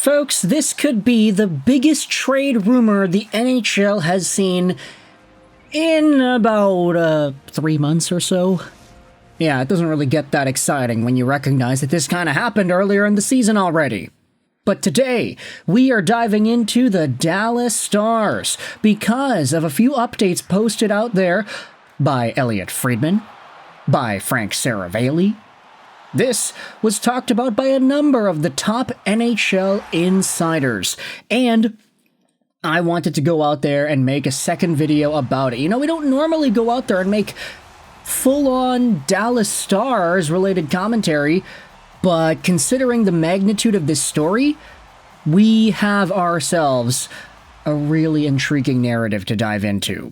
Folks, this could be the biggest trade rumor the NHL has seen in about 3 months or so. Yeah, it doesn't really get that exciting when you recognize that this kind of happened earlier in the season already. But today, we are diving into the Dallas Stars because of a few updates posted out there by Elliotte Friedman, by Frank Seravalli. This was talked about by a number of the top NHL insiders, and I wanted to go out there and make a second video about it. You know, we don't normally go out there and make full-on Dallas Stars-related commentary, but considering the magnitude of this story, we have ourselves a really intriguing narrative to dive into.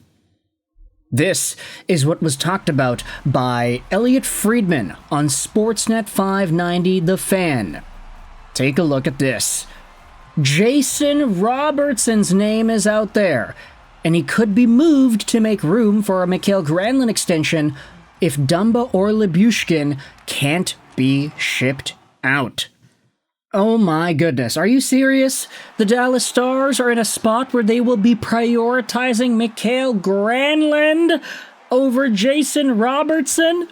This is what was talked about by Elliotte Friedman on Sportsnet 590 The Fan. Take a look at this. Jason Robertson's name is out there, and he could be moved to make room for a Mikael Granlund extension if Dumba or Lyubushkin can't be shipped out. Oh my goodness, are you serious? The Dallas Stars are in a spot where they will be prioritizing Mikael Granlund over Jason Robertson?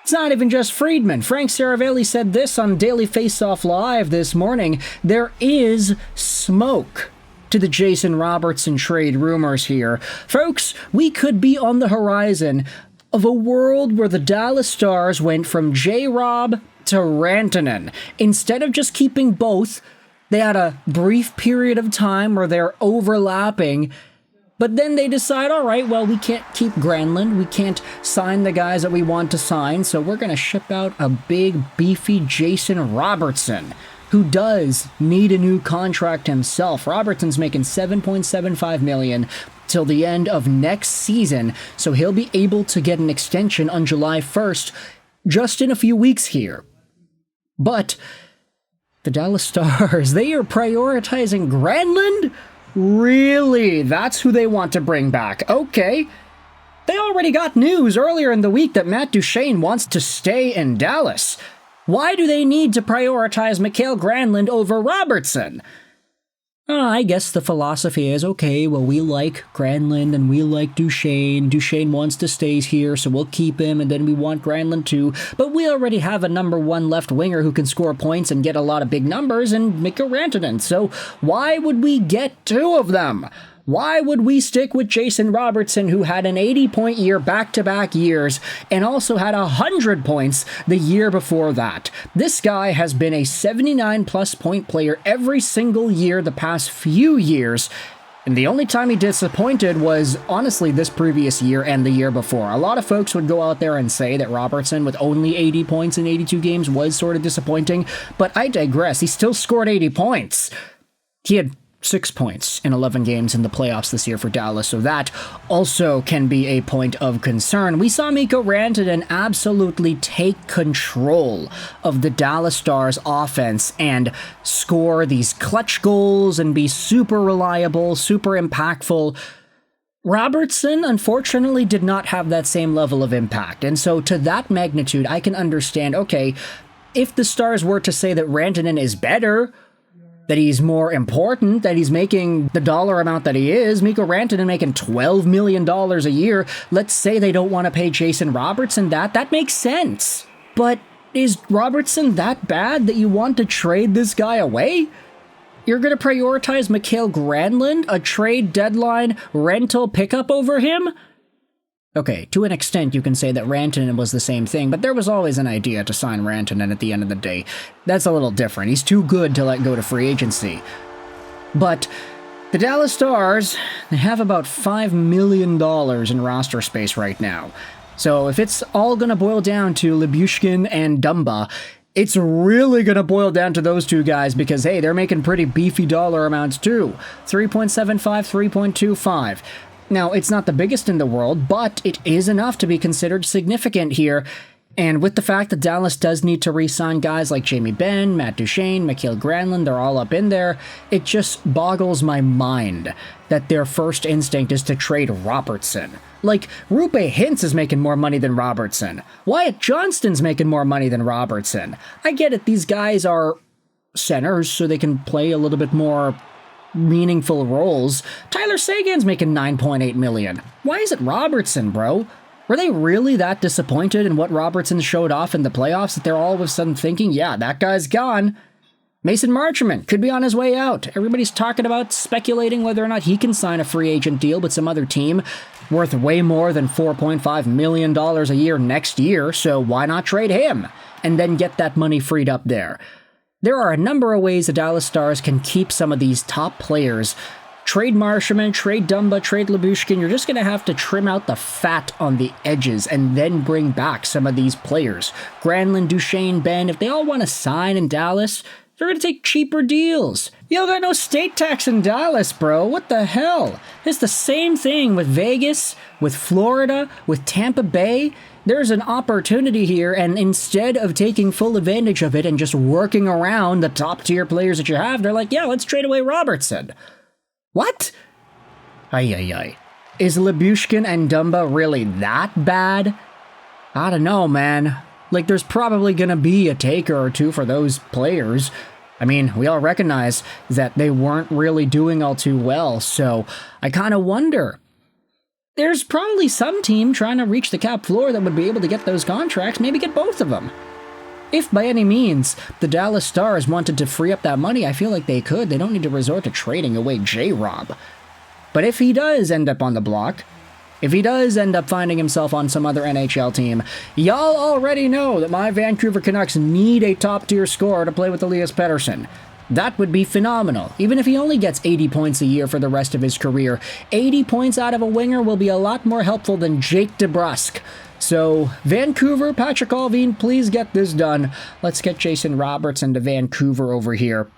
It's not even just Friedman. Frank Seravalli said this on Daily Faceoff Live this morning. There is smoke to the Jason Robertson trade rumors here. Folks, we could be on the horizon of a world where the Dallas Stars went from J-Rob to Rantanen. Instead of just keeping both, they had a brief period of time where they're overlapping, but then they decide, all right, well, we can't keep Granlund, we can't sign the guys that we want to sign, so we're going to ship out a big, beefy Jason Robertson, who does need a new contract himself. Robertson's making $7.75 million till the end of next season, so he'll be able to get an extension on July 1st, just in a few weeks here. But the Dallas Stars, they are prioritizing Granlund? Really? That's who they want to bring back. Okay. They already got news earlier in the week that Matt Duchene wants to stay in Dallas. Why do they need to prioritize Mikael Granlund over Robertson? I guess the philosophy is, okay, well, we like Granlund and we like Duchene. Duchene wants to stay here, so we'll keep him, and then we want Granlund too. But we already have a number one left winger who can score points and get a lot of big numbers in Mikko Rantanen, so why would we get two of them? Why would we stick with Jason Robertson, who had an 80-point year back-to-back years and also had 100 points the year before that? This guy has been a 79-plus point player every single year the past few years, and the only time he disappointed was, honestly, this previous year and the year before. A lot of folks would go out there and say that Robertson, with only 80 points in 82 games, was sort of disappointing, but I digress. He still scored 80 points. He had 6 points in 11 games in the playoffs this year for Dallas, so that also can be a point of concern. We saw Mikko Rantanen absolutely take control of the Dallas Stars offense and score these clutch goals and be super reliable, super impactful. Robertson, unfortunately, did not have that same level of impact, and so to that magnitude, I can understand, okay, if the Stars were to say that Rantanen is better, that he's more important, that he's making the dollar amount that he is, Mikko Rantanen making $12 million a year, let's say they don't want to pay Jason Robertson that makes sense. But is Robertson that bad that you want to trade this guy away? You're going to prioritize Mikael Granlund, a trade deadline rental pickup over him? Okay, to an extent you can say that Rantanen was the same thing, but there was always an idea to sign Rantanen at the end of the day. That's a little different. He's too good to let go to free agency. But the Dallas Stars, they have about $5 million in roster space right now. So if it's all going to boil down to Lyubushkin and Dumba, it's really going to boil down to those two guys because, hey, they're making pretty beefy dollar amounts too. 3.75, 3.25. Now, it's not the biggest in the world, but it is enough to be considered significant here. And with the fact that Dallas does need to re-sign guys like Jamie Benn, Matt Duchene, Mikael Granlund, they're all up in there, it just boggles my mind that their first instinct is to trade Robertson. Like, Roope Hintz is making more money than Robertson. Wyatt Johnston's making more money than Robertson. I get it, these guys are centers so they can play a little bit more meaningful roles. Tyler Seguin's making $9.8 million. Why is it Robertson, bro? Were they really that disappointed in what Robertson showed off in the playoffs that they're all of a sudden thinking, yeah, that guy's gone? Mason Marchment could be on his way out. Everybody's talking about speculating whether or not he can sign a free agent deal with some other team worth way more than $4.5 million a year next year, so why not trade him and then get that money freed up there? There are a number of ways the Dallas Stars can keep some of these top players. Trade Marchment, trade Dumba, trade Lyubushkin. You're just going to have to trim out the fat on the edges and then bring back some of these players. Granlund, Duchesne, Ben, if they all want to sign in Dallas, they're going to take cheaper deals. You got no state tax in Dallas, bro. What the hell? It's the same thing with Vegas, with Florida, with Tampa Bay. There's an opportunity here, and instead of taking full advantage of it and just working around the top-tier players that you have, they're like, yeah, let's trade away Robertson. What? Ay. Is Lyubushkin and Dumba really that bad? I don't know, man. Like, there's probably gonna be a taker or two for those players. I mean, we all recognize that they weren't really doing all too well, so I kind of wonder. There's probably some team trying to reach the cap floor that would be able to get those contracts, maybe get both of them. If by any means the Dallas Stars wanted to free up that money, I feel like they could. They don't need to resort to trading away J-Rob. But if he does end up on the block, if he does end up finding himself on some other NHL team, y'all already know that my Vancouver Canucks need a top-tier scorer to play with Elias Pettersson. That would be phenomenal. Even if he only gets 80 points a year for the rest of his career, 80 points out of a winger will be a lot more helpful than Jake DeBrusk. So, Vancouver, Patrick Allvin, please get this done. Let's get Jason Robertson to Vancouver over here.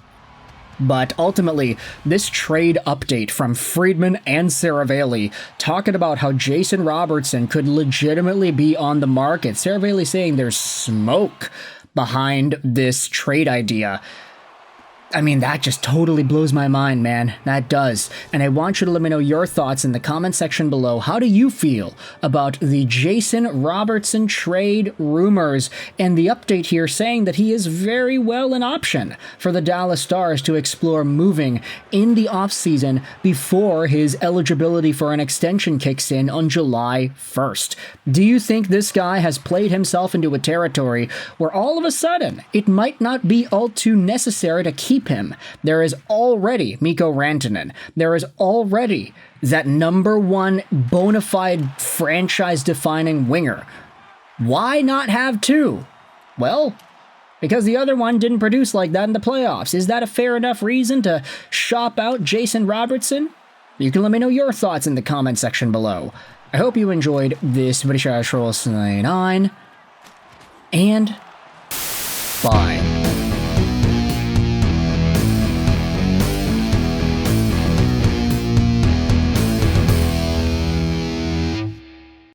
But ultimately, this trade update from Friedman and Seravalli talking about how Jason Robertson could legitimately be on the market. Seravalli saying there's smoke behind this trade idea. I mean, that just totally blows my mind, man. That does. And I want you to let me know your thoughts in the comment section below. How do you feel about the Jason Robertson trade rumors and the update here saying that he is very well an option for the Dallas Stars to explore moving in the offseason before his eligibility for an extension kicks in on July 1st? Do you think this guy has played himself into a territory where all of a sudden it might not be all too necessary to keep him? There is already Mikko Rantanen. There is already that number one bona fide franchise-defining winger. Why not have two? Well, because the other one didn't produce like that in the playoffs. Is that a fair enough reason to shop out Jason Robertson? You can let me know your thoughts in the comment section below. I hope you enjoyed this British Roll 9, and bye.